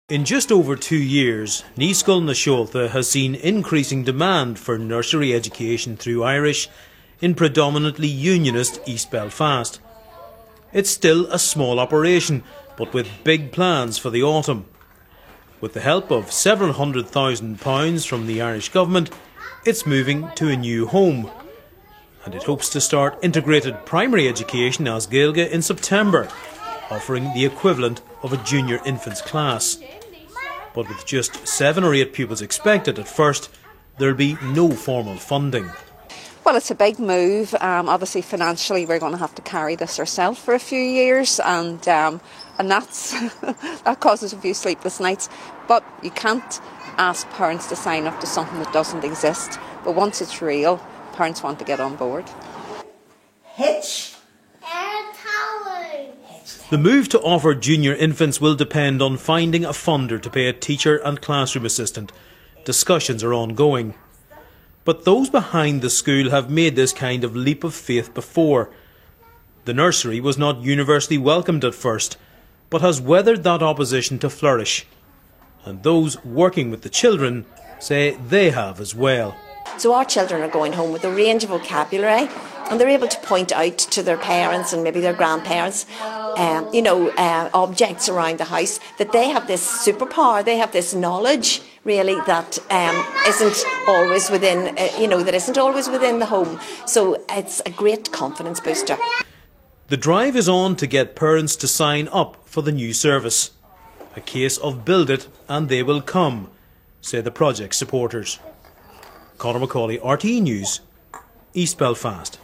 In just over 2 years, Naíscoil na Seolta has seen increasing demand for nursery education through Irish in predominantly unionist East Belfast. It's still a small operation, but with big plans for the autumn. With the help of several £100,000 from the Irish government, it's moving to a new home. And it hopes to start integrated primary education as Gaeilge in September, offering the equivalent of a junior infants class. But with just 7 or 8 pupils expected at first, there'll be no formal funding. Well, it's a big move. Obviously, financially, we're going to have to carry this ourselves for a few years, and that's that causes a few sleepless nights. But you can't ask parents to sign up to something that doesn't exist. But once it's real, parents want to get on board. Hitch. The move to offer junior infants will depend on finding a funder to pay a teacher and classroom assistant. Discussions are ongoing. But those behind the school have made this kind of leap of faith before. The nursery was not universally welcomed at first, but has weathered that opposition to flourish. And those working with the children say they have as well. So our children are going home with a range of vocabulary, and they're able to point out to their parents and maybe their grandparents, objects around the house, that they have this superpower, they have this knowledge, really, that isn't always within, that isn't always within the home. So it's a great confidence booster. The drive is on to get parents to sign up for the new service. A case of build it and they will come, say the project supporters. Conor McCauley, RTE News, East Belfast.